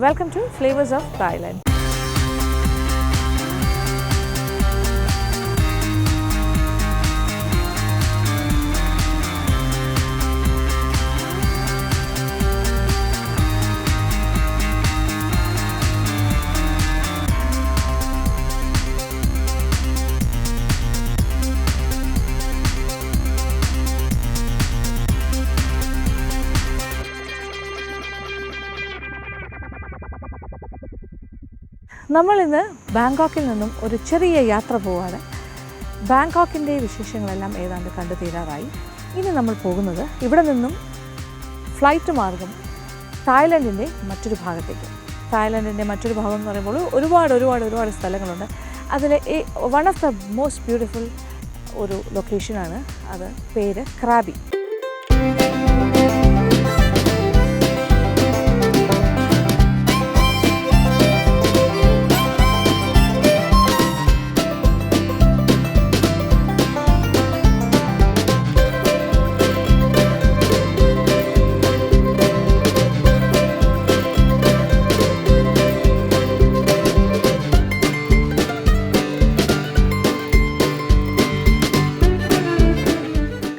Welcome to Flavors of Thailand. നമ്മൾ ഇന്ന് ബാങ്കോക്കിൽ നിന്നും ഒരു ചെറിയ യാത്ര പോവാണ്. ബാങ്കോക്കിൻ്റെ വിശേഷങ്ങളെല്ലാം ഏതാണ്ട് കണ്ടു തീരാറായി. ഇനി നമ്മൾ പോകുന്നത് ഇവിടെ നിന്നും ഫ്ലൈറ്റ് മാർഗം തായ്ലൻഡിൻ്റെ മറ്റൊരു ഭാഗത്തേക്ക്. തായ്ലൻഡിൻ്റെ മറ്റൊരു ഭാഗം എന്ന് പറയുമ്പോൾ ഒരുപാട് സ്ഥലങ്ങളുണ്ട്. അതിൽ one of the most beautiful ഒരു ലൊക്കേഷനാണ്. അത് പേര് ക്രാബി.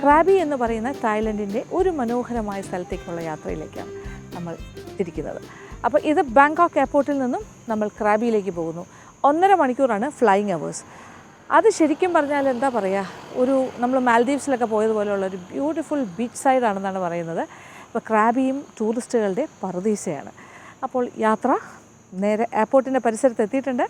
ക്രാബി എന്ന് പറയുന്ന തായ്ലൻഡിൻ്റെ ഒരു മനോഹരമായ സ്ഥലത്തേക്കുള്ള യാത്രയിലേക്കാണ് നമ്മൾ തിരിക്കുന്നത്. അപ്പോൾ ഇത് ബാങ്കോക്ക് എയർപോർട്ടിൽ നിന്നും നമ്മൾ ക്രാബിയിലേക്ക് പോകുന്നു. 1.5 മണിക്കൂറാണ് ഫ്ലൈയിങ് അവേഴ്സ്. അത് ശരിക്കും പറഞ്ഞാൽ എന്താ പറയുക, നമ്മൾ മാൽദീവ്സിലൊക്കെ പോയതുപോലെയുള്ള ഒരു ബ്യൂട്ടിഫുൾ ബീച്ച് സൈഡാണെന്നാണ് പറയുന്നത്. അപ്പോൾ ക്രാബിയും ടൂറിസ്റ്റുകളുടെ പറുദീസയാണ്. അപ്പോൾ യാത്ര നേരെ എയർപോർട്ടിൻ്റെ പരിസരത്ത് എത്തിയിട്ടുണ്ട്.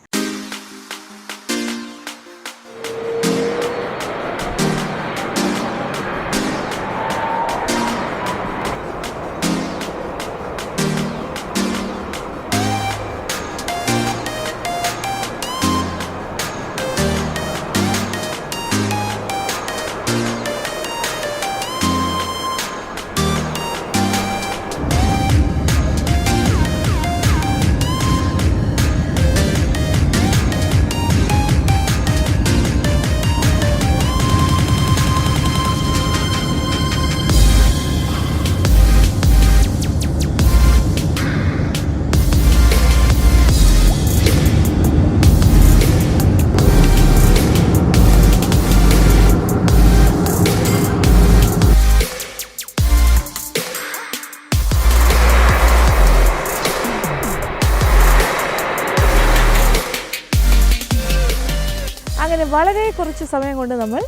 അങ്ങനെ വളരെ കുറച്ച് സമയം കൊണ്ട് നമ്മൾ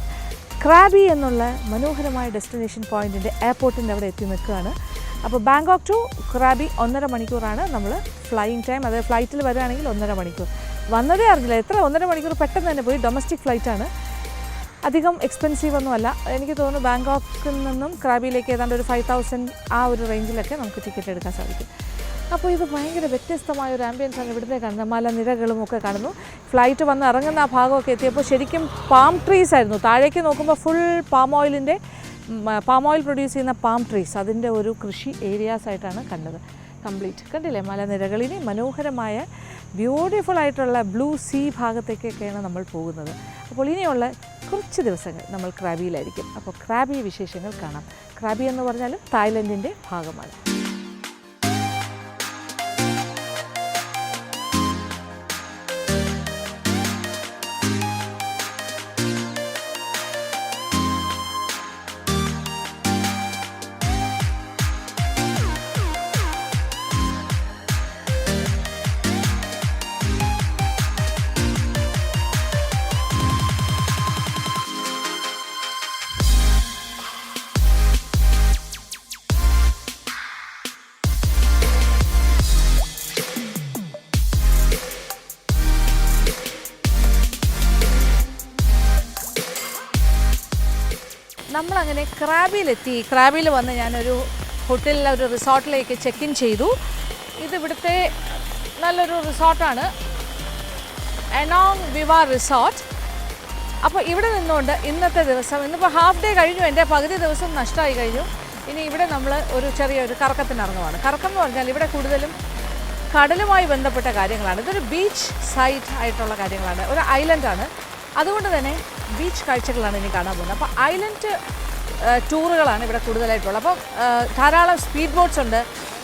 ക്രാബി എന്നുള്ള മനോഹരമായ ഡെസ്റ്റിനേഷൻ പോയിൻറ്റിൻ്റെ എയർപോർട്ടിൻ്റെ അവിടെ എത്തി നിൽക്കുകയാണ്. അപ്പോൾ ബാങ്കോക്ക് ടു ക്രാബി 1.5 മണിക്കൂറാണ് നമ്മൾ ഫ്ലൈയിങ് ടൈം. അതായത് ഫ്ലൈറ്റിൽ വരികയാണെങ്കിൽ 1.5 മണിക്കൂർ. വന്നതേ അറിഞ്ഞില്ല, 1.5 മണിക്കൂർ പെട്ടെന്ന് തന്നെ പോയി. ഡൊമസ്റ്റിക് ഫ്ലൈറ്റാണ്, അധികം എക്സ്പെൻസീവ് ഒന്നുമല്ല. എനിക്ക് തോന്നുന്നു ബാങ്കോക്കിൽ നിന്നും ക്രാബിയിലേക്ക് ഏതാണ്ട് ഒരു 5,000 ആ ഒരു റേഞ്ചിലൊക്കെ നമുക്ക് ടിക്കറ്റ് എടുക്കാൻ സാധിക്കും. അപ്പോൾ ഇത് ഭയങ്കര വ്യത്യസ്തമായ ഒരു ആംബിയൻസാണ് ഇവിടുത്തെ കാണുന്നത്. മലനിരകളും ഒക്കെ കാണുന്നു. ഫ്ലൈറ്റ് വന്ന് ഇറങ്ങുന്ന ആ ഭാഗമൊക്കെ എത്തിയപ്പോൾ ശരിക്കും പാം ട്രീസ് ആയിരുന്നു. താഴേക്ക് നോക്കുമ്പോൾ ഫുൾ പാം ഓയിൽ പ്രൊഡ്യൂസ് ചെയ്യുന്ന പാം ട്രീസ്, അതിൻ്റെ ഒരു കൃഷി ഏരിയാസായിട്ടാണ് കണ്ടത്. കംപ്ലീറ്റ് കണ്ടില്ലേ മലനിരകളിന് മനോഹരമായ ബ്യൂട്ടിഫുൾ ആയിട്ടുള്ള ബ്ലൂ സീ ഭാഗത്തേക്കൊക്കെയാണ് നമ്മൾ പോകുന്നത്. അപ്പോൾ ഇനിയുള്ള കുറച്ച് ദിവസങ്ങൾ നമ്മൾ ക്രാബിയിലായിരിക്കും. അപ്പോൾ ക്രാബി വിശേഷങ്ങൾ കാണാം. ക്രാബി എന്ന് പറഞ്ഞാലും തായ്ലൻഡിൻ്റെ ഭാഗമാണ്. നമ്മളങ്ങനെ ക്രാബിയിലെത്തി. ക്രാബിയിൽ വന്ന് ഞാനൊരു ഹോട്ടലിലെ ഒരു റിസോർട്ടിലേക്ക് ചെക്ക് ഇൻ ചെയ്തു. ഇതിവിടുത്തെ നല്ലൊരു റിസോർട്ടാണ്, എനോങ് വിവ റിസോർട്ട്. അപ്പോൾ ഇവിടെ നിന്നുകൊണ്ട് ഇന്നത്തെ ദിവസം, ഇന്നിപ്പോൾ ഹാഫ് ഡേ കഴിഞ്ഞു, എൻ്റെ പകുതി ദിവസം നഷ്ടമായി കഴിഞ്ഞു. ഇനി ഇവിടെ നമ്മൾ ചെറിയൊരു കറക്കത്തിനിറങ്ങുവാണ്. കറക്കം എന്ന് പറഞ്ഞാൽ ഇവിടെ കൂടുതലും കടലുമായി ബന്ധപ്പെട്ട കാര്യങ്ങളാണ്. ഇതൊരു ബീച്ച് സൈറ്റ് ആയിട്ടുള്ള കാര്യങ്ങളാണ്, ഒരു ഐലൻഡാണ്. അതുകൊണ്ട് തന്നെ ബീച്ച് കാഴ്ചകളാണ് ഇനി കാണാൻ പോകുന്നത്. അപ്പോൾ ഐലൻഡ് ടൂറുകളാണ് ഇവിടെ കൂടുതലായിട്ടുള്ളത്. അപ്പം ധാരാളം സ്പീഡ് ബോട്ട്സ് ഉണ്ട്.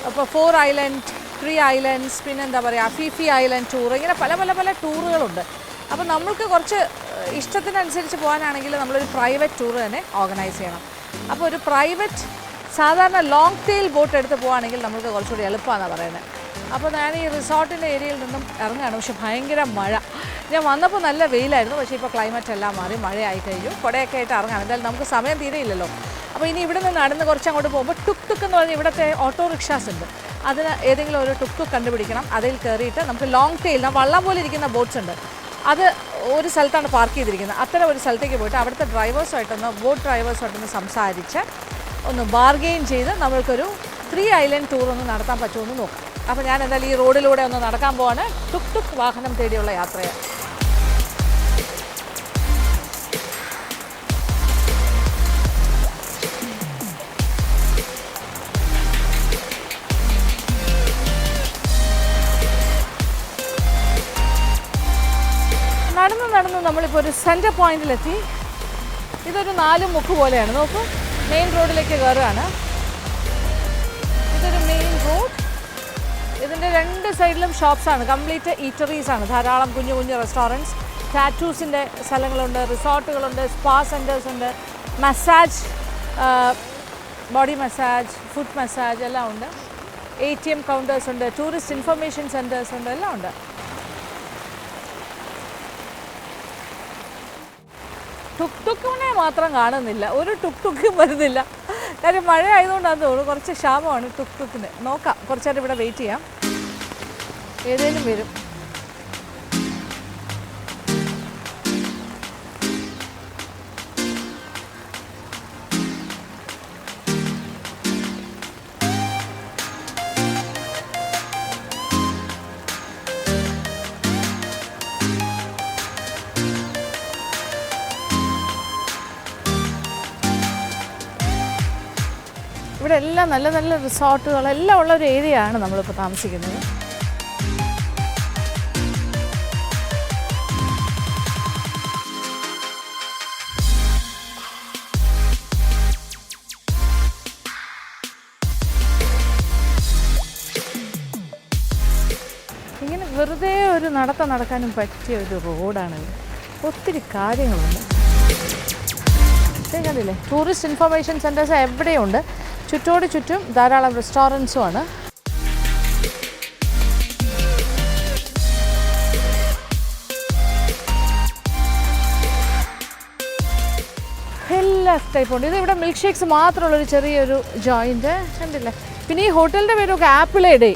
അപ്പോൾ 4 ഐലൻഡ് ട്രീ ഐലൻഡ്സ്, പിന്നെ എന്താ പറയുക ഫിഫി ഐലൻഡ് ടൂർ, ഇങ്ങനെ പല പല പല ടൂറുകളുണ്ട്. അപ്പോൾ നമ്മൾക്ക് കുറച്ച് ഇഷ്ടത്തിനനുസരിച്ച് പോകാനാണെങ്കിൽ നമ്മളൊരു പ്രൈവറ്റ് ടൂർ തന്നെ ഓർഗനൈസ് ചെയ്യണം. അപ്പോൾ ഒരു പ്രൈവറ്റ് സാധാരണ ലോങ് ടെയിൽ ബോട്ട് എടുത്ത് പോവുകയാണെങ്കിൽ നമുക്ക് കുറച്ചുകൂടി എളുപ്പമാണെന്നാണ് പറയുന്നത്. അപ്പോൾ ഞാൻ ഈ റിസോർട്ടിൻ്റെ ഏരിയയിൽ നിന്നും ഇറങ്ങുകയാണ്. പക്ഷേ ഭയങ്കര മഴ. ഞാൻ വന്നപ്പോൾ നല്ല വെയിലായിരുന്നു, പക്ഷേ ഇപ്പോൾ ക്ലൈമറ്റ് എല്ലാം മാറി, മഴയായി കഴിഞ്ഞു. കുടയൊക്കെ ആയിട്ട് ഇറങ്ങാണ്. എന്തായാലും നമുക്ക് സമയം തീരെയില്ലല്ലോ. അപ്പോൾ ഇനി ഇവിടെ നിന്ന് നടന്ന് കുറച്ചങ്ങോട്ട് പോകുമ്പോൾ ടുക് ടുക്ക് എന്ന് പറഞ്ഞാൽ ഇവിടുത്തെ ഓട്ടോറിക്ഷാസ് ഉണ്ട്. അതിന് ഏതെങ്കിലും ഒരു ടുക് ടുക്ക് കണ്ടുപിടിക്കണം. അതിൽ കയറിയിട്ട് നമുക്ക് ലോങ് ടെയിൽ, വള്ളം പോലെ ഇരിക്കുന്ന ബോട്ട്സ് ഉണ്ട്. അത് ഒരു സ്ഥലത്താണ് പാർക്ക് ചെയ്തിരിക്കുന്നത്. അത്തരം ഒരു സ്ഥലത്തേക്ക് പോയിട്ട് അവിടുത്തെ ബോട്ട് ഡ്രൈവേഴ്സുമായിട്ടൊന്ന് സംസാരിച്ച് ഒന്ന് ബാർഗെയിൻ ചെയ്ത് നമ്മൾക്കൊരു 3 ഐലൻഡ് ടൂർ ഒന്ന് നടത്താൻ പറ്റുമെന്ന് നോക്കാം. അപ്പോൾ ഞാൻ എന്തായാലും ഈ റോഡിലൂടെ ഒന്ന് നടക്കാൻ പോവാണ്. ടുക് ടുക് വാഹനം തേടിയുള്ള യാത്രയാണ്. നടന്ന് നമ്മളിപ്പോൾ ഒരു സെൻറ്റർ പോയിന്റിലെത്തി. ഇതൊരു 4 മുക്ക് പോലെയാണ്. നോക്കൂ, മെയിൻ റോഡിലേക്ക് കയറുകയാണ്. ഇതൊരു മെയിൻ റോഡ്. ഇതിൻ്റെ 2 സൈഡിലും ഷോപ്സാണ്, കംപ്ലീറ്റ് ഈറ്ററീസാണ്. ധാരാളം കുഞ്ഞു കുഞ്ഞു റെസ്റ്റോറൻറ്റ്സ്, ടാറ്റൂസിൻ്റെ സ്ഥലങ്ങളുണ്ട്, റിസോർട്ടുകളുണ്ട്, സ്പാ സെൻറ്റേഴ്സ് ഉണ്ട്, massage, body massage, food massage എല്ലാം ഉണ്ട്. ATM കൗണ്ടേഴ്സ് ഉണ്ട്, ടൂറിസ്റ്റ് ഇൻഫർമേഷൻ സെൻറ്റേഴ്സ് ഉണ്ട്, എല്ലാം ഉണ്ട്. ടുക് ടുക്കിനെ മാത്രം കാണുന്നില്ല, ഒരു ടുക് ടുക്കും വരുന്നില്ല. കാര്യം മഴ ആയതുകൊണ്ടാണെന്ന് തോന്നുന്നു, കുറച്ച് ക്ഷാമമാണ് ടുക് ടുക്കിന്. നോക്കാം, കുറച്ച് നേരം ഇവിടെ വെയിറ്റ് ചെയ്യാം, ഏതേലും വരും. ഇവിടെ എല്ലാം നല്ല നല്ല റിസോർട്ടുകളെല്ലാം ഉള്ള ഒരു ഏരിയയാണ് നമ്മളിപ്പോൾ താമസിക്കുന്നത്. ഇങ്ങനെ വെറുതെ ഒരു നടക്കാനും പറ്റിയ ഒരു റോഡാണിത്. ഒത്തിരി കാര്യങ്ങളുണ്ട്. കണ്ടില്ലേ, ടൂറിസ്റ്റ് ഇൻഫർമേഷൻ സെൻറ്റേഴ്സ് എവിടെയുണ്ട്. ചുറ്റോട് ചുറ്റും ധാരാളം റെസ്റ്റോറൻറ്റ്സുമാണ്. എല്ലാ ടൈപ്പും ഉണ്ട്. ഇത് ഇവിടെ മിൽക്ക് ഷേക്സ് മാത്രമുള്ളൊരു ചെറിയൊരു ജോയിൻ്റ് കണ്ടില്ലേ. പിന്നെ ഈ ഹോട്ടലിൻ്റെ പേരൊക്കെ ആപ്പിളേ ഡേ.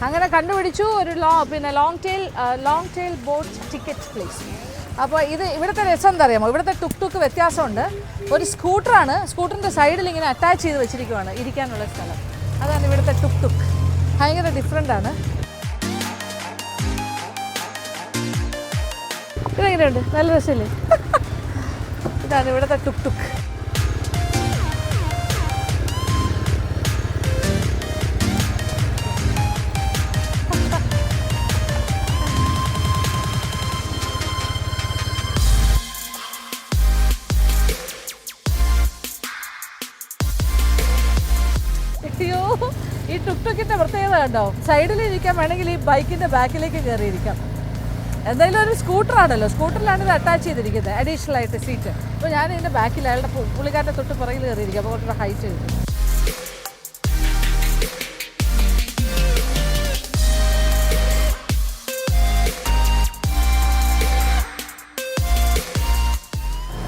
അങ്ങനെ കണ്ടുപിടിച്ചു ഒരു long tail boat ticket place. അപ്പോൾ ഇവിടുത്തെ രസം എന്താ അറിയാമോ, ഇവിടുത്തെ ടുക് ടുക്ക് വ്യത്യാസമുണ്ട്. ഒരു സ്കൂട്ടറാണ്, സ്കൂട്ടറിൻ്റെ സൈഡിൽ ഇങ്ങനെ അറ്റാച്ച് ചെയ്ത് വെച്ചിരിക്കുവാണ് ഇരിക്കാനുള്ള സ്ഥലം. അതാണ് ഇവിടുത്തെ ടുക് ടുക്ക്. ഭയങ്കര ഡിഫറെൻ്റ് ആണ്. ഇതെങ്ങനെയുണ്ട്, നല്ല രസമില്ലേ? ഇതാണ് ഇവിടുത്തെ ടുക് ടുക്ക്. അയ്യോ, ഈ ടുക് ടുക്കിൻ്റെ പ്രത്യേകത കണ്ടോ, സൈഡിൽ ഇരിക്കാൻ വേണമെങ്കിൽ ഈ ബൈക്കിൻ്റെ ബാക്കിലേക്ക് കയറിയിരിക്കാം. എന്തായാലും ഒരു സ്കൂട്ടറാണല്ലോ, സ്കൂട്ടറിലാണ് ഇത് അറ്റാച്ച് ചെയ്തിരിക്കുന്നത്, അഡീഷണൽ ആയിട്ട് സീറ്റ്. അപ്പോൾ ഞാൻ ഇതിൻ്റെ ബാക്കിൽ അയാളുടെ പുള്ളിക്കാരൻ്റെ തൊട്ട് പുറകിൽ കയറിയിരിക്കും. അപ്പോൾ കുറച്ചുകൂടെ ഹൈറ്റ് കിട്ടും.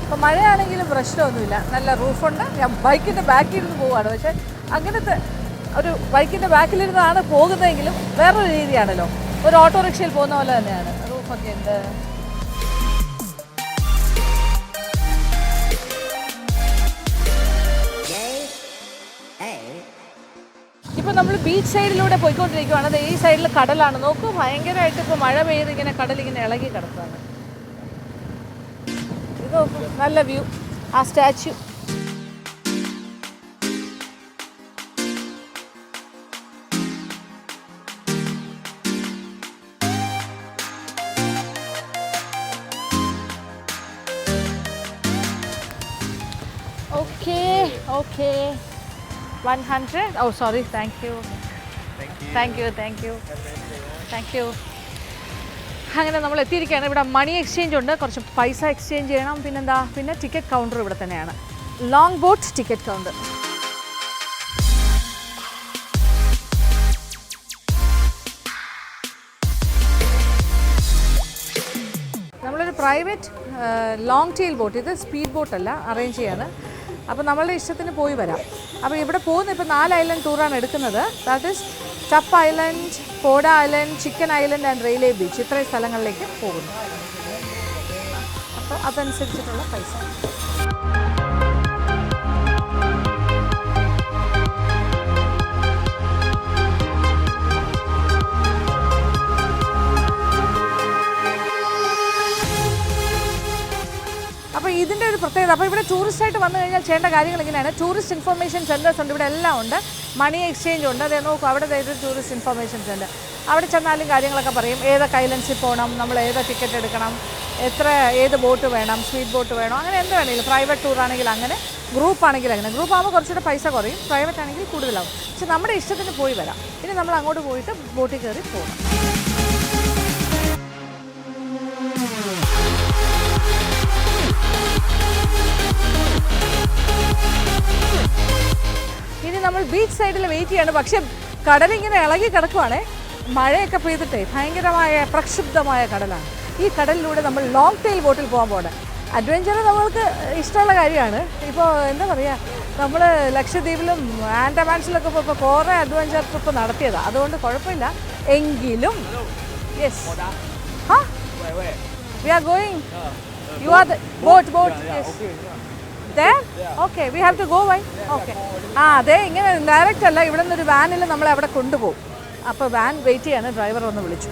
അപ്പോൾ മഴയാണെങ്കിലും പ്രശ്നമൊന്നുമില്ല, നല്ല റൂഫുണ്ട്. ഞാൻ ബൈക്കിൻ്റെ ബാക്കിൽ ഇരുന്ന് പോവുകയാണ്. പക്ഷേ അങ്ങനത്തെ ഒരു ബൈക്കിൻ്റെ ബാക്കിലിരുന്നാണ് പോകുന്നതെങ്കിലും വേറൊരു രീതിയാണല്ലോ, ഒരു ഓട്ടോറിക്ഷയിൽ പോകുന്ന പോലെ തന്നെയാണ്. റൂഫൊക്കെ ഉണ്ട്. ഇപ്പോൾ നമ്മൾ ബീച്ച് സൈഡിലൂടെ പോയിക്കൊണ്ടിരിക്കുകയാണ്. അത് ഈ സൈഡിൽ കടലാണ്. നോക്കൂ, ഭയങ്കരമായിട്ട് ഇപ്പോൾ മഴ പെയ്ത് ഇങ്ങനെ കടലിങ്ങനെ ഇളകി കിടക്കുകയാണ്. ഇത് നോക്കൂ, നല്ല വ്യൂ. ആ statue Okay. 100. Oh, sorry. Thank you. അങ്ങനെ നമ്മൾ എത്തിയിരിക്കുകയാണ്. ഇവിടെ മണി എക്സ്ചേഞ്ച് ഉണ്ട്, കുറച്ച് പൈസ എക്സ്ചേഞ്ച് ചെയ്യണം. പിന്നെ ടിക്കറ്റ് കൗണ്ടർ ഇവിടെ തന്നെയാണ്, ലോങ് ബോട്ട് ടിക്കറ്റ് കൗണ്ടർ. നമ്മളൊരു പ്രൈവറ്റ് ലോങ് ടെയിൽ ബോട്ട്, ഇത് സ്പീഡ് ബോട്ടല്ല, അറേഞ്ച് ചെയ്യാണ്. അപ്പോൾ നമ്മളുടെ ഇഷ്ടത്തിന് പോയി വരാം. അപ്പോൾ ഇവിടെ പോകുന്ന ഇപ്പോൾ 4 ഐലൻഡ് ടൂറാണ് എടുക്കുന്നത്. That is Tup island, Poda island, chicken island and Railay beach. ഇത്രയും സ്ഥലങ്ങളിലേക്ക് പോകുന്നു. അപ്പോൾ അതനുസരിച്ചിട്ടുള്ള പൈസ. അപ്പോൾ ഇതിൻ്റെ ഒരു പ്രത്യേകത, അപ്പോൾ ഇവിടെ ടൂറിസ്റ്റായിട്ട് വന്നു കഴിഞ്ഞാൽ ചെയ്യേണ്ട കാര്യങ്ങൾ ഇങ്ങനെയാണ്. ടൂറിസ്റ്റ് ഇൻഫർമേഷൻ സെൻറ്റേഴ്സ് ഉണ്ട്, ഇവിടെ എല്ലാം ഉണ്ട്. മണി എക്സ്ചേഞ്ച് ഉണ്ട്, അതേ നോക്കൂ, അവിടെ ഒരു ടൂറിസ്റ്റ് ഇൻഫർമേഷൻ സെൻറ്റർ. അവിടെ ചെന്നാലും കാര്യങ്ങളൊക്കെ പറയും. ഏതൊക്കെ ഐലൻഡ്സിൽ പോകണം, നമ്മൾ ഏത് ടിക്കറ്റ് എടുക്കണം, ഏത് ബോട്ട് വേണം, സ്പീഡ് ബോട്ട് വേണോ, അങ്ങനെ എന്ത് വേണമെങ്കിലും. പ്രൈവറ്റ് ടൂർ ആണെങ്കിൽ അങ്ങനെ, ഗ്രൂപ്പ് ആണെങ്കിൽ അങ്ങനെ. ഗ്രൂപ്പ് ആകുമ്പോൾ കുറച്ചുകൂടെ പൈസ കുറയും, പ്രൈവറ്റ് ആണെങ്കിൽ കൂടുതലാവും. പക്ഷെ നമ്മുടെ ഇഷ്ടത്തിന് പോയി വരാം. ഇനി നമ്മൾ അങ്ങോട്ട് പോയിട്ട് ബോട്ടിൽ കയറി പോകണം. ഇനി നമ്മൾ ബീച്ച് സൈഡിൽ വെയിറ്റ് ചെയ്യാണ്. പക്ഷേ കടലിങ്ങനെ ഇളകി കിടക്കുവാണേ, മഴയൊക്കെ പെയ്തിട്ടേ ഭയങ്കരമായ പ്രക്ഷുബ്ധമായ കടലാണ്. ഈ കടലിലൂടെ നമ്മൾ ലോങ് ടെയിൽ ബോട്ടിൽ പോകാൻ പോകണം. അഡ്വഞ്ചർ നമ്മൾക്ക് ഇഷ്ടമുള്ള കാര്യമാണ്. ഇപ്പോൾ എന്താ പറയുക, നമ്മൾ ലക്ഷദ്വീപിലും ആൻഡമാൻസിലൊക്കെ ഇപ്പോൾ കുറേ അഡ്വഞ്ചർ ട്രിപ്പ് നടത്തിയതാണ്, അതുകൊണ്ട് കുഴപ്പമില്ല. എങ്കിലും yes, we are going, you are the boat yes. There? Okay, we have to go by? Okay. അതെ, ഇങ്ങനെ ഡയറക്റ്റ് അല്ല, ഇവിടെ നിന്നൊരു വാനിൽ നമ്മളെ അവിടെ കൊണ്ടുപോകും. അപ്പോൾ വാൻ വെയിറ്റ് ചെയ്യാണ്, ഡ്രൈവർ ഒന്ന് വിളിച്ചു.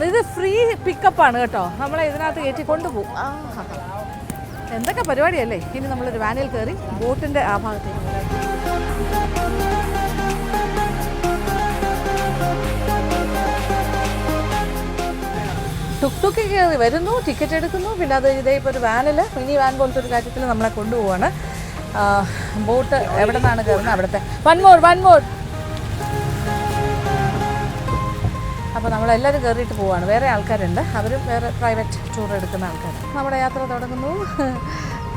ഇത് ഫ്രീ പിക്കപ്പാണ് കേട്ടോ, നമ്മളെ ഇതിനകത്ത് കയറ്റി കൊണ്ടുപോകും. എന്തൊക്കെ പരിപാടിയല്ലേ. ഇനി നമ്മളൊരു വാനിൽ കയറി ബോട്ടിൻ്റെ ആ ഭാഗത്തേക്ക്. ടുക്ടുക്ക് കയറി വരുന്നു, ടിക്കറ്റ് എടുക്കുന്നു, പിന്നെ അത് ഇതേ ഇപ്പോൾ ഒരു വാനിൽ, മിനി വാൻ പോലത്തെ ഒരു കാര്യത്തിൽ നമ്മളെ കൊണ്ടുപോവാണ്. ബോട്ട് എവിടെ നിന്നാണ് കയറുന്നത് അവിടുത്തെ. One more. അപ്പോൾ നമ്മളെല്ലാവരും കയറിയിട്ട് പോവാണ്. വേറെ ആൾക്കാരുണ്ട്, അവരും വേറെ പ്രൈവറ്റ് ടൂർ എടുക്കുന്ന ആൾക്കാർ. നമ്മുടെ യാത്ര തുടങ്ങുന്നു.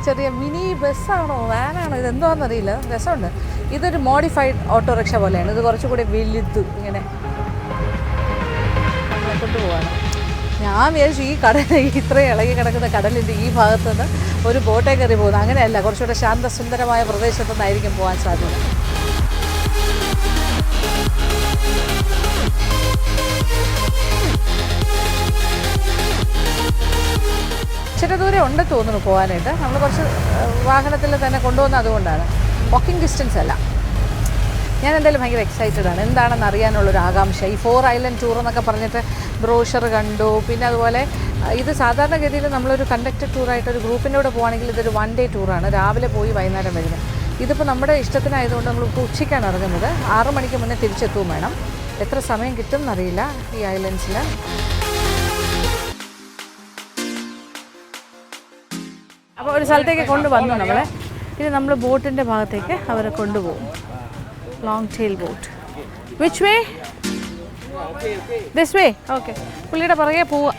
ചെറിയ മിനി ബസ്സാണോ വാനാണോ ഇതെന്തോന്നറിയില്ല, രസമുണ്ട്. ഇതൊരു മോഡിഫൈഡ് ഓട്ടോറിക്ഷ പോലെയാണ്. ഇത് കുറച്ചുകൂടി വലുത്, ഇങ്ങനെ നമ്മളെ കൊണ്ടുപോവാണ്. ഞാൻ വിചാരിച്ചു ഈ ഇത്രയും ഇളകി കിടക്കുന്ന കടലിൻ്റെ ഈ ഭാഗത്തു നിന്ന് ഒരു ബോട്ടേ കയറി പോകുന്നത്. അങ്ങനെയല്ല, കുറച്ചുകൂടെ ശാന്തസുന്ദരമായ പ്രദേശത്തു നിന്നായിരിക്കും പോകാൻ സാധ്യത. ഇച്ചിരി ദൂരം ഉണ്ടെന്ന് തോന്നുന്നു പോകാനായിട്ട്. നമ്മൾ കുറച്ച് വാഹനത്തിൽ തന്നെ കൊണ്ടുപോകുന്നത് അതുകൊണ്ടാണ്, വാക്കിംഗ് ഡിസ്റ്റൻസ് അല്ല. ഞാൻ എന്തായാലും ഭയങ്കര എക്സൈറ്റഡ് ആണ്, എന്താണെന്ന് അറിയാനുള്ളൊരു ആകാംക്ഷ. ഈ 4 ഐലൻഡ് ടൂർ എന്നൊക്കെ പറഞ്ഞിട്ട് ബ്രോഷർ കണ്ടു. പിന്നെ അതുപോലെ ഇത് സാധാരണഗതിയിൽ നമ്മളൊരു കണ്ടക്റ്റഡ് ടൂറായിട്ട് ഒരു ഗ്രൂപ്പിൻ്റെ കൂടെ പോകുകയാണെങ്കിൽ ഇതൊരു 1 ഡേ ടൂറാണ്, രാവിലെ പോയി വൈകുന്നേരം വരുന്നത്. ഇതിപ്പോൾ നമ്മുടെ ഇഷ്ടത്തിനായതുകൊണ്ട് നമ്മൾ ഉച്ചയ്ക്കാണ് ഇറങ്ങുന്നത്. 6 മണിക്ക് മുന്നേ തിരിച്ചെത്തുകയും വേണം. എത്ര സമയം കിട്ടും എന്നറിയില്ല ഈ ഐലൻഡ്സിൽ. അപ്പോൾ ഒരു സ്ഥലത്തേക്ക് കൊണ്ടുവന്നു നമ്മളെ. ഇനി നമ്മൾ ബോട്ടിൻ്റെ ഭാഗത്തേക്ക് അവരെ കൊണ്ടുപോകും. Long tail boat. Which way? This way. Okay, പുള്ളിയുടെ പുറകെ പോവുക.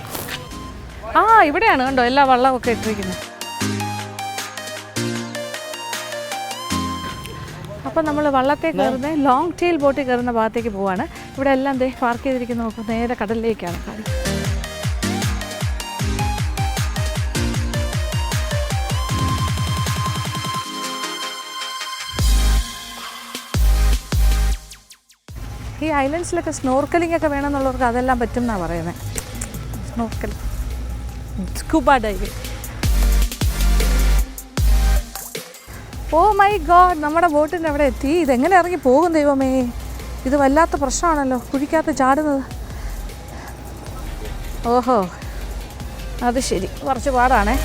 ഇവിടെയാണ് കണ്ടോ എല്ലാ വള്ളമൊക്കെ ഇട്ടിരിക്കുന്നത്. അപ്പോൾ നമ്മൾ വള്ളത്തിൽ കയറുന്ന ലോങ് ടെയിൽ ബോട്ടിൽ കയറുന്ന ഭാഗത്തേക്ക് പോവാണ്. ഇവിടെ എല്ലാം പാർക്ക് ചെയ്തിരിക്കുന്ന നോക്കും, നേരെ കടലിലേക്കാണ്. ഈ ഐലൻഡ്സിലൊക്കെ സ്നോർക്കലിംഗ് ഒക്കെ വേണമെന്നുള്ളവർക്ക് അതെല്ലാം പറ്റും എന്നാണ് പറയുന്നത്. Snorkelling, scuba diving. Oh my god, നമ്മുടെ ബോട്ടിൻ്റെ അവിടെ എത്തി. ഇതെങ്ങനെ ഇറങ്ങി പോകും ദൈവമേ, ഇത് വല്ലാത്ത പ്രശ്നമാണല്ലോ, കുഴിക്കകത്ത് ചാടുന്നത്. ഓഹോ, അത് ശരി, കുറച്ച് പാടാണേ.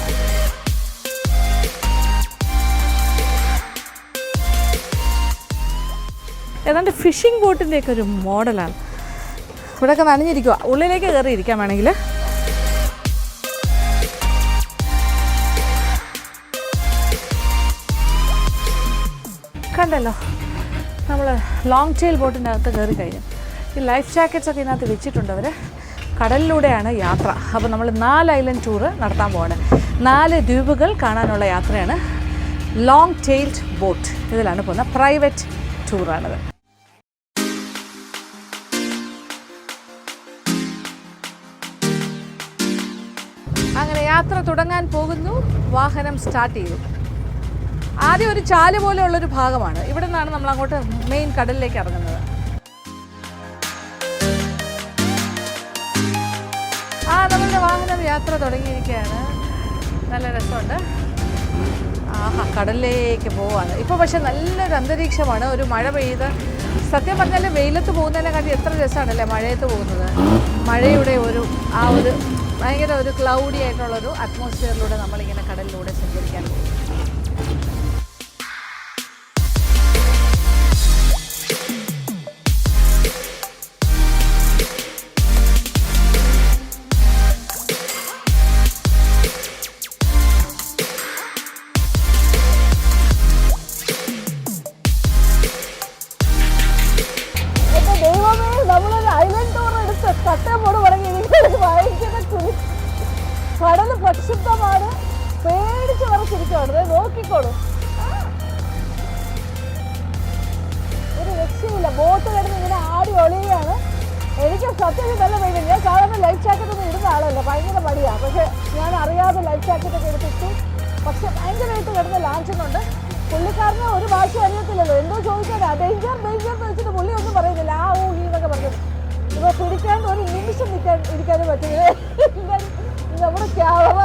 ഏതാണ്ട് ഫിഷിംഗ് ബോട്ടിൻ്റെയൊക്കെ ഒരു മോഡലാണ്. ഇവിടെയൊക്കെ നനഞ്ഞിരിക്കുക, ഉള്ളിലേക്ക് കയറി ഇരിക്കാൻ വേണമെങ്കിൽ. കണ്ടല്ലോ, നമ്മൾ ലോങ് ടെയിൽ ബോട്ടിൻ്റെ അകത്ത് കയറി കഴിഞ്ഞു. ഈ ലൈഫ് ജാക്കറ്റ്സൊക്കെ ഇതിനകത്ത് വെച്ചിട്ടുണ്ട് അവർ. കടലിലൂടെയാണ് യാത്ര. അപ്പോൾ നമ്മൾ 4 ഐലൻഡ് ടൂറ് നടത്താൻ പോവാണ്. 4 ദ്വീപുകൾ കാണാനുള്ള യാത്രയാണ്. ലോങ് ടെയിൽഡ് ബോട്ട് ഇതിലാണ് പോകുന്നത്. പ്രൈവറ്റ് ടൂറാണിത്. അങ്ങനെ യാത്ര തുടങ്ങാൻ പോകുന്നു. വാഹനം സ്റ്റാർട്ട് ചെയ്തു. ആദ്യം ഒരു ചാല് പോലെയുള്ളൊരു ഭാഗമാണ്. ഇവിടെ നിന്നാണ് നമ്മൾ അങ്ങോട്ട് മെയിൻ കടലിലേക്ക് ഇറങ്ങുന്നത്. നമ്മളുടെ വാഹനം യാത്ര തുടങ്ങിയിരിക്കുകയാണ്. നല്ല രസമുണ്ട്. ആഹാ, കടലിലേക്ക് പോവാണ് ഇപ്പോൾ. പക്ഷെ നല്ലൊരു അന്തരീക്ഷമാണ്. ഒരു മഴ പെയ്ത്, സത്യം പറഞ്ഞാൽ വെയിലത്ത് പോകുന്നതിനെക്കാട്ടി എത്ര രസമാണല്ലേ മഴയത്ത് പോകുന്നത്. മഴയുടെ ഒരു ഭയങ്കര ഒരു ക്ലൗഡി ആയിട്ടുള്ളൊരു അറ്റ്മോസ്ഫിയറിലൂടെ നമ്മളിങ്ങനെ കടലിലൂടെ സഞ്ചരിക്കാൻ പോകും. കടല് പ്രക്ഷുബ്ധമാണ്. പേടിച്ച് വരച്ചിരിക്കുകയാണ്. നോക്കിക്കോളൂ, ഒരു രക്ഷയില്ല. ബോട്ട് കിടന്ന് ഇങ്ങനെ ആടി ഒളിയാണ്. എനിക്ക് സത്യത്തിൽ നല്ല പേടി. ഞാൻ സാധാരണ ലൈഫ് ജാക്കറ്റ് ഒന്നും ഇടുന്ന ആളല്ല, ഭയങ്കര മടിയാണ്. പക്ഷെ ഞാൻ അറിയാതെ ലൈഫ് ജാക്കറ്റൊക്കെ എടുത്തിട്ടു. പക്ഷെ ഭയങ്കരമായിട്ട് കിടന്ന് ലാഞ്ചുന്നുണ്ട്. പുള്ളിക്കാരന് ഒരു ഭാഷ അറിയത്തില്ലല്ലോ. എന്തോ ചോദിക്കാനാ, ഡേഞ്ചർ ഡേഞ്ചർ എന്ന് വെച്ചിട്ട് പുള്ളി ഒന്നും പറയുന്നില്ല. ആ ഊ ഈ എന്നൊക്കെ പറഞ്ഞു. ഇപ്പോൾ പിടിക്കാൻ ഒരു നിമിഷം ഇരിക്കാനും പറ്റില്ല. നമ്മുടെ ക്യാമറ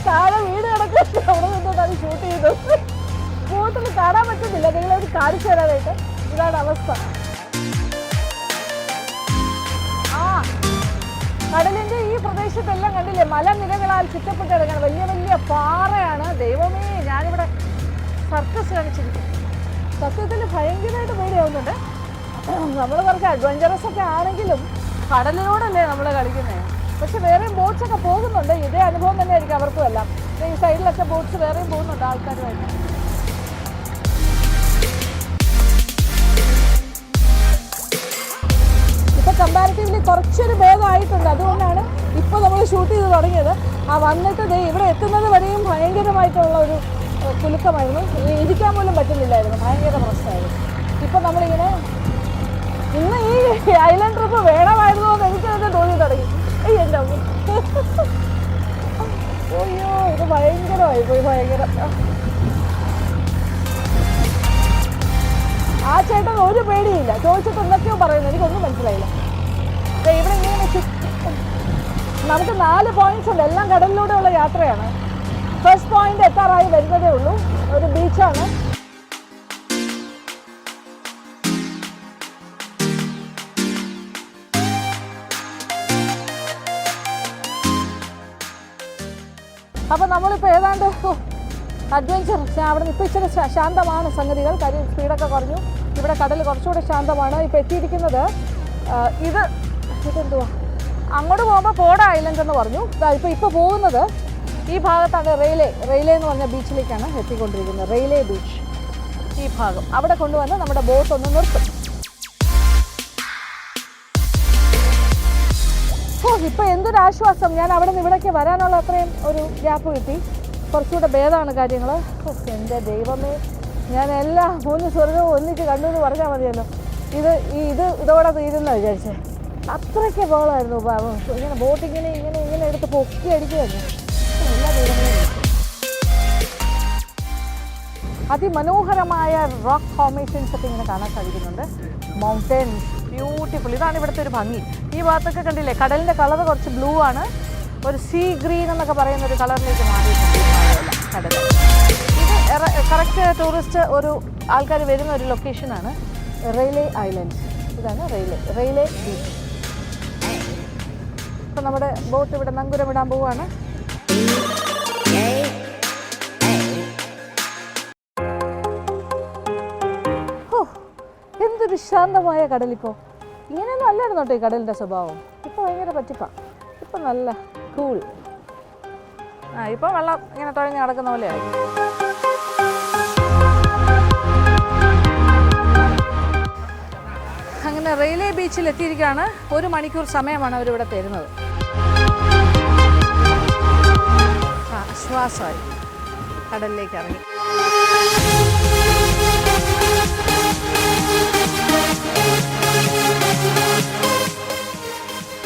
താഴെ വീട് കിടക്കുന്നത് അവിടെ നിന്നിട്ടാണ് ഷൂട്ട് ചെയ്തത്. ബോട്ടിൽ കാണാൻ പറ്റുന്നില്ല. നിങ്ങളൊരു കാണിച്ചു തരാനായിട്ട്. ഇതാണ് അവസ്ഥ. കടലിൻ്റെ ഈ പ്രദേശത്തെല്ലാം കണ്ടില്ലേ, മലനിരകളാൽ ചുറ്റപ്പെട്ട് കിടക്കുകയാണ്. വലിയ വലിയ പാറയാണ്. ദൈവമേ, ഞാനിവിടെ സർക്കസ് കാണിച്ചിരിക്കും. സത്യത്തിൽ ഭയങ്കരമായിട്ട് പേടിയാവുന്നുണ്ട്. നമ്മൾ കുറച്ച് അഡ്വഞ്ചറസ് ഒക്കെ ആണെങ്കിലും കടലിനോടല്ലേ നമ്മൾ കളിക്കുന്നത്. പക്ഷെ വേറെയും ബോട്ട്സൊക്കെ പോകുന്നുണ്ട്. ഇതേ അനുഭവം തന്നെ ആയിരിക്കും അവർക്കും എല്ലാം. ഈ സൈഡിലൊക്കെ ബോട്ട്സ് വേറെയും പോകുന്നുണ്ട് ആൾക്കാരുമായിട്ട്. ഇപ്പോൾ കമ്പാരിറ്റീവ്ലി കുറച്ചൊരു ഭേദമായിട്ടുണ്ട്. അതുകൊണ്ടാണ് ഇപ്പോൾ നമ്മൾ ഷൂട്ട് ചെയ്ത് തുടങ്ങിയത്. വന്നിട്ട് ഇവിടെ എത്തുന്നത് വരെയും ഭയങ്കരമായിട്ടുള്ള ഒരു കുലുക്കമായിരുന്നു. ഇരിക്കാൻ പോലും പറ്റുന്നില്ലായിരുന്നു. ഭയങ്കര പ്രശ്നമായിരുന്നു. ഇപ്പം നമ്മളിങ്ങനെ ഇന്ന് ഈ ഐലൻഡ് ട്രിപ്പ് വേണമായിരുന്നു എന്ന് എനിക്ക് തന്നെ തോന്നി തുടങ്ങി. എൻ്റെ അയ്യോ, ഇത് ഭയങ്കരമായി പോയി. ഭയങ്കര. ആ ചേട്ടൻ ഒരു പേടിയില്ല. ചോദിച്ചിട്ട് എന്തൊക്കെയോ പറയുന്നു, എനിക്കൊന്നും മനസ്സിലായില്ല. ഇവിടെ ഇങ്ങനെ നമുക്ക് 4 പോയിന്റ്സ് ഉണ്ട്. എല്ലാം കടലിലൂടെയുള്ള യാത്രയാണ്. ഫസ്റ്റ് പോയിന്റ് എത്താറായി വരുന്നതേ ഉള്ളൂ. ഒരു ബീച്ചാണ്. അപ്പോൾ നമ്മളിപ്പോൾ ഏതാണ്ട് അഡ്വഞ്ചർ അവിടെ നിന്ന് ഇപ്പോൾ ഇച്ചിരി ശാന്തമാണ് സംഗതികൾ. കാര്യം സ്പീഡൊക്കെ കുറഞ്ഞു. ഇവിടെ കടൽ കുറച്ചുകൂടെ ശാന്തമാണ്. ഇപ്പോൾ എത്തിയിരിക്കുന്നത് ഇതെന്തുവാ, അങ്ങോട്ട് പോകുമ്പോൾ പോഡ ഐലൻഡ് എന്ന് പറഞ്ഞു. ഇപ്പോൾ പോകുന്നത് ഈ ഭാഗത്താണ്. റെയിലേ എന്ന് പറഞ്ഞ ബീച്ചിലേക്കാണ് എത്തിക്കൊണ്ടിരിക്കുന്നത്. റെയിലേ ബീച്ച് ഈ ഭാഗം. അവിടെ കൊണ്ടുവന്ന് നമ്മുടെ ബോട്ട് ഒന്ന് നിർത്തും. ഇപ്പോൾ എന്തൊരാശ്വാസം. ഞാൻ അവിടെ നിന്ന് ഇവിടേക്ക് വരാനുള്ള അത്രയും ഒരു ഗ്യാപ്പ് കിട്ടി. കുറച്ചുകൂടെ ഭേദമാണ് കാര്യങ്ങൾ. എൻ്റെ ദൈവമേ, ഞാൻ എല്ലാ 3 സ്വർഗവും ഒന്നിച്ച് കണ്ടു എന്ന് പറഞ്ഞാൽ മതിയല്ലോ. ഇതോടെ തീരുന്ന വിചാരിച്ചേ. അത്രയ്ക്ക് ബോളായിരുന്നു. ഇങ്ങനെ ബോട്ട് ഇങ്ങനെ എടുത്ത് പൊക്കി അടിക്കുമായിരുന്നു. എല്ലാ ദൈവങ്ങളും അതിമനോഹരമായ റോക്ക് ഫോർമേഷൻസ് ഒക്കെ ഇങ്ങനെ കാണാൻ സാധിക്കുന്നുണ്ട്. Mountains beautiful. ഇതാണ് ഇവിടുത്തെ ഒരു ഭംഗി. ഈ ഭാഗത്തൊക്കെ കണ്ടില്ലേ, കടലിൻ്റെ കളർ കുറച്ച് ബ്ലൂ ആണ്. ഒരു സീ ഗ്രീൻ എന്നൊക്കെ പറയുന്ന ഒരു കളറിലേക്ക് മാറിയിട്ടുണ്ട് കടൽ. ഇത് കറക്റ്റ് ടൂറിസ്റ്റ് ആൾക്കാർ വരുന്ന ഒരു ലൊക്കേഷനാണ്. Railay island. ഇതാണ് റെയിലേ ബീച്ച്. ഇപ്പം നമ്മുടെ ബോട്ട് ഇവിടെ നങ്കുരമിടാൻ പോവുകയാണ്. എന്തൊരു ശാന്തമായ കടലിപ്പോൾ. ഇങ്ങനെയൊന്നും അല്ലായിരുന്നു കേട്ടോ ഈ കടലിൻ്റെ സ്വഭാവം. ഇപ്പോൾ ഭയങ്കര പറ്റിപ്പാണ്. ഇപ്പം നല്ല കൂൾ. ഇപ്പം വെള്ളം ഇങ്ങനെ തുഴഞ്ഞ് നടക്കുന്ന പോലെയായി. അങ്ങനെ റെയിൽവേ ബീച്ചിൽ എത്തിയിരിക്കുകയാണ്. 1 മണിക്കൂർ സമയമാണ് അവരിവിടെ തരുന്നത്. ആശ്വാസമായി കടലിലേക്ക് ഇറങ്ങി.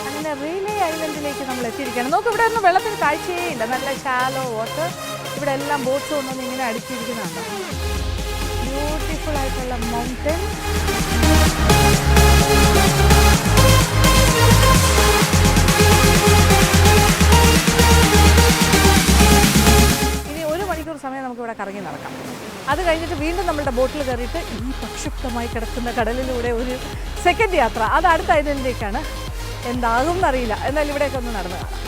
അങ്ങനെ റെയിൽവേ ഐലൻഡിലേക്ക് നമ്മൾ എത്തിയിരിക്കുകയാണ്. നോക്ക്, ഇവിടെ ഒന്നും വെള്ളത്തിന് കാഴ്ചയേ ഇല്ല. നല്ല ഷാലോ വാട്ടർ. ഇവിടെ എല്ലാം ബോട്ട്സ് കൊണ്ടൊന്നും ഇങ്ങനെ അടിച്ചിരിക്കുന്നുണ്ട്. ബ്യൂട്ടിഫുൾ ആയിട്ടുള്ള മൗണ്ടൻ. ഇനി 1 മണിക്കൂർ സമയം നമുക്കിവിടെ കറങ്ങി നടക്കാം. അത് കഴിഞ്ഞിട്ട് വീണ്ടും നമ്മുടെ ബോട്ടിൽ കയറിയിട്ട് ഈ പ്രക്ഷുബ്ധമായി കിടക്കുന്ന കടലിലൂടെ ഒരു സെക്കൻഡ് യാത്ര. അത് അടുത്ത ഐലൻഡിലേക്കാണ്. എന്താകും എന്നറിയില്ല. എന്നാൽ ഇവിടെയൊക്കെ ഒന്ന് നടന്നു കാണാം.